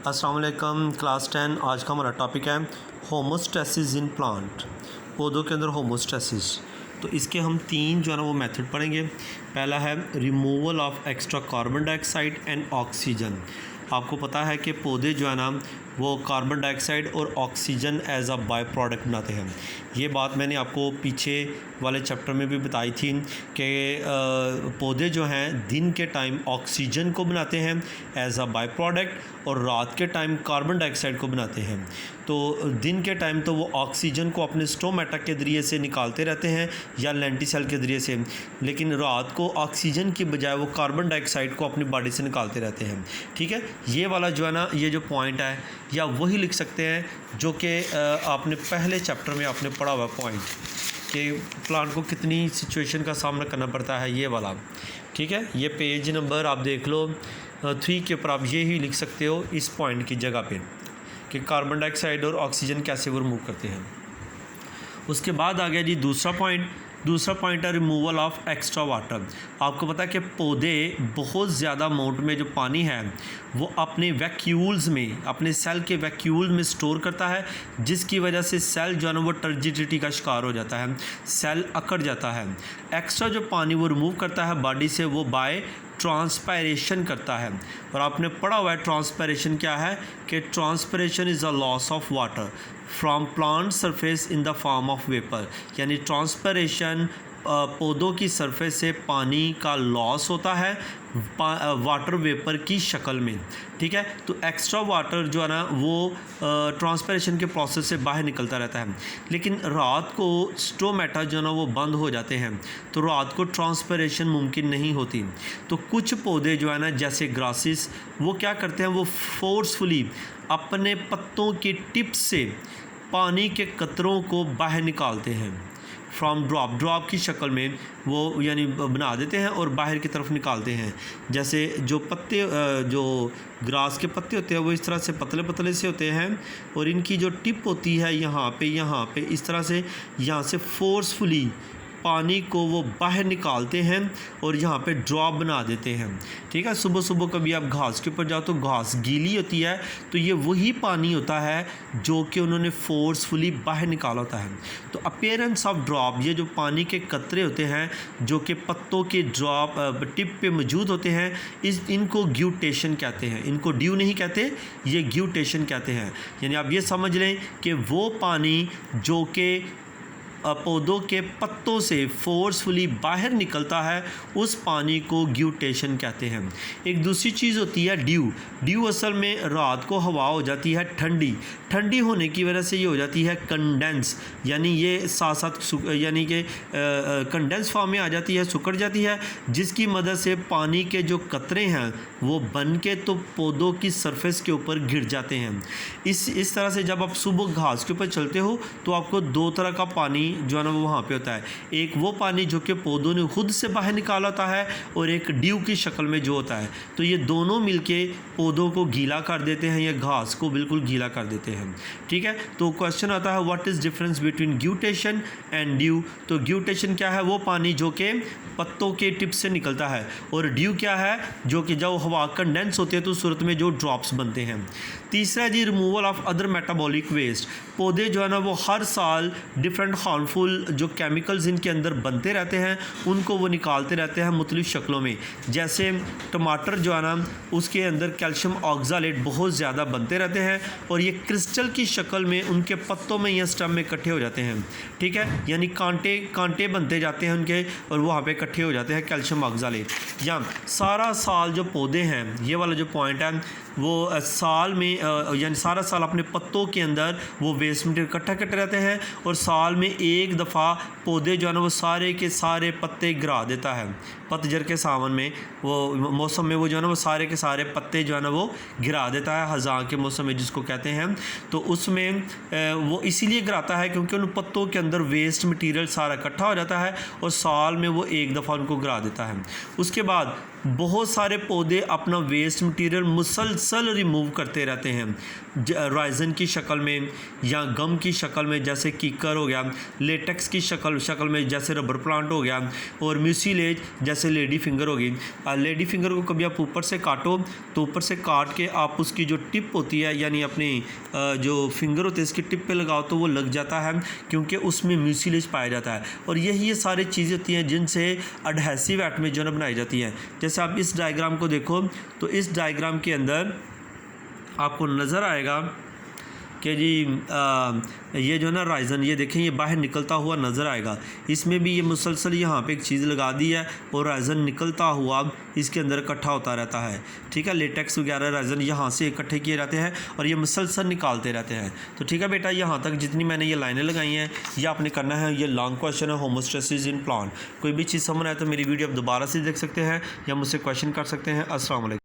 अस्सलाम वालेकुम क्लास 10। आज का हमारा टॉपिक है होमोस्टैसिस इन प्लांट, पौधों के अंदर होमोस्टैसिस। तो इसके हम तीन जो है ना वो मेथड पढ़ेंगे। पहला है removal of extra carbon dioxide and oxygen. आपको पता है कि पौधे जो है ना वो कार्बन डाइऑक्साइड और oxygen as a by product बनाते हैं। ये बात मैंने आपको पीछे वाले चैप्टर में भी बताई थी कि पौधे जो हैं दिन के टाइम ऑक्सीजन को बनाते हैं एज अ बाय प्रोडक्ट और रात के टाइम कार्बन डाइऑक्साइड को बनाते हैं। तो दिन के टाइम तो वो ऑक्सीजन को अपने स्टोमेटा के ज़रिए से निकालते रहते हैं या लेंटिसेल के ज़रिए से, लेकिन रात को ऑक्सीजन की बजाय वो कार्बन डाइऑक्साइड को अपनी बॉडी से निकालते रहते हैं। ठीक है, ये वाला जो है ना ये जो पॉइंट है या वही लिख सकते हैं जो कि आपने पहले चैप्टर में आपने पढ़ा हुआ पॉइंट कि प्लांट को कितनी सिचुएशन का सामना करना पड़ता है, ये वाला। ठीक है, ये पेज नंबर आप देख लो 3 के ऊपर आप ये ही लिख सकते हो इस पॉइंट की जगह पे कि कार्बन डाइऑक्साइड और ऑक्सीजन कैसे वो रिमूव करते हैं। उसके बाद आ गया जी दूसरा पॉइंट है रिमूवल ऑफ एक्स्ट्रा वाटर। आपको पता है कि पौधे बहुत ज़्यादा अमाउंट में जो पानी है वो अपने वैक्यूल्स में, अपने सेल के वैक्यूल में स्टोर करता है, जिसकी वजह से सेल जो है ना वो टर्जिडिटी का शिकार हो जाता है, सेल अकड़ जाता है। एक्स्ट्रा जो पानी वो रिमूव करता है बॉडी से वो बाय ट्रांसपायरेशन करता है। और आपने पढ़ा हुआ है ट्रांसपायरेशन क्या है कि transpiration is a loss of water from plant surface in the form of vapour. यानी ट्रांसपायरेशन पौधों की सरफेस से पानी का लॉस होता है वाटर वेपर की शक्ल में। ठीक है, तो एक्स्ट्रा वाटर जो है ना वो ट्रांसपायरेशन के प्रोसेस से बाहर निकलता रहता है, लेकिन रात को स्टोमेटा जो है ना वो बंद हो जाते हैं, तो रात को ट्रांसपायरेशन मुमकिन नहीं होती। तो कुछ पौधे जो है ना जैसे ग्रासिस वो क्या करते हैं, वो फोर्सफुली अपने पत्तों की टिप से पानी के कतरों को बाहर निकालते हैं फ्रॉम ड्रॉप की शक्ल में वो यानी बना देते हैं और बाहर की तरफ निकालते हैं। जैसे जो पत्ते जो ग्रास के पत्ते होते हैं वो इस तरह से पतले पतले से होते हैं और इनकी जो टिप होती है यहाँ पे इस तरह से यहाँ से फोर्सफुली पानी को वो बाहर निकालते हैं और यहाँ पे ड्रॉप बना देते हैं। ठीक है, सुबह सुबह कभी आप घास के ऊपर जाओ तो घास गीली होती है, तो ये वही पानी होता है जो कि उन्होंने फोर्सफुली बाहर निकाला होता है। तो अपीयरेंस ऑफ ड्रॉप, ये जो पानी के कतरे होते हैं जो कि पत्तों के ड्रॉप टिप पे मौजूद होते हैं, इनको ग्यूटेशन कहते हैं। इनको ड्यू नहीं कहते, ये ग्यूटेशन कहते हैं। यानी आप ये समझ लें कि वो पानी जो कि पौधों के पत्तों से फोर्सफुली बाहर निकलता है उस पानी को ग्यूटेशन कहते हैं। एक दूसरी चीज़ होती है ड्यू असल में रात को हवा हो जाती है ठंडी होने की वजह से ये हो जाती है कंडेंस, यानी ये साथ साथ यानी कि कंडेंस फॉर्म में आ जाती है, सुकड़ जाती है, जिसकी मदद से पानी के जो कतरे हैं वो बन के तो पौधों की सरफेस के ऊपर गिर जाते हैं। इस तरह से जब आप सुबह घास के ऊपर चलते हो तो आपको दो तरह का पानी जो है ना वो वहाँ पे होता है। एक वो पानी जो कि पौधों ने खुद से बाहर निकाला होता है और एक ड्यू की शक्ल में जो होता है। तो ये दोनों मिलके पौधों को गीला कर देते हैं या घास को बिल्कुल गीला कर देते हैं। ठीक है, तो क्वेश्चन आता है what is difference between guttation and dew. तो ग्यूटेशन क्या है, वो पानी जो कि पत्तों के टिप से निकलता है, और ड्यू क्या है, जो कि जब हवा कंडेंस होती है तो सूरत में जो ड्रॉप्स बनते हैं। तीसरा जी removal of other metabolic waste. पौधे जो है ना वो हर साल डिफरेंट हार्मफुल जो केमिकल्स इनके अंदर बनते रहते हैं उनको वो निकालते रहते हैं मुख्तलिफ शक्लों में। जैसे टमाटर जो है ना उसके अंदर कैल्शियम ऑक्सालेट बहुत ज़्यादा बनते रहते हैं और ये क्रिस्टल की शक्ल में उनके पत्तों में या स्टम में इकट्ठे हो जाते हैं। ठीक है, यानी कांटे बनते जाते हैं उनके और वहाँ पे इकट्ठे हो जाते हैं कैल्शियम ऑक्सालेट। या सारा साल जो पौधे हैं, ये वाला जो पॉइंट है वो साल में यानी सारा साल अपने पत्तों के अंदर वो वेस्ट मटेरियल इकट्ठा करते रहते हैं और साल में एक दफ़ा पौधे जो है ना वो सारे के सारे पत्ते गिरा देता है। पतझड़ के सावन में वो मौसम में वो जो है ना वो सारे के सारे पत्ते जो है ना वो गिरा देता है, हज़ां के मौसम में जिसको कहते हैं। तो उसमें वो इसीलिए गिराता है क्योंकि उन पत्तों के अंदर वेस्ट मटेरियल सारा इकट्ठा हो जाता है और साल में वो एक दफ़ा उनको गिरा देता है। उसके बाद बहुत सारे पौधे अपना वेस्ट मटेरियल मुसलसल रिमूव करते रहते हैं, राइजन की शक्ल में या गम की शक्ल में जैसे कीकर हो गया, लेटेक्स की शक्ल में जैसे रबर प्लांट हो गया, और म्यूसिलेज जैसे जैसे लेडी फिंगर होगी, लेडी फिंगर को कभी आप ऊपर से काटो तो ऊपर से काट के आप उसकी जो टिप होती है यानी अपनी जो फिंगर होती है इसकी टिप पे लगाओ तो वो लग जाता है, क्योंकि उसमें म्यूसिलेज पाया जाता है। और यही ये सारी चीज़ें होती हैं जिनसे एडहेसिव एटमें जो है बनाई जाती हैं। जैसे आप इस डायग्राम को देखो तो इस डायग्राम के अंदर आपको नज़र आएगा कि जी ये जो है ना राइज़न, ये देखें ये बाहर निकलता हुआ नज़र आएगा। इसमें भी ये मुसलसल यहाँ पे एक चीज़ लगा दी है और राइज़न निकलता हुआ इसके अंदर इकट्ठा होता रहता है, ठीक है। लेटेक्स वगैरह राइज़न यहाँ से इकट्ठे किए जाते हैं और ये मुसलसल निकालते रहते हैं। तो ठीक है बेटा, यहाँ तक जितनी मैंने ये लाइनें लगाई हैं ये आपने करना है। ये लॉन्ग क्वेश्चन है, होमोस्टैसिस इन प्लांट। कोई भी चीज़ समझ आए तो मेरी वीडियो आप दोबारा से देख सकते हैं या मुझसे क्वेश्चन कर सकते हैं। अस्सलाम वालेकुम।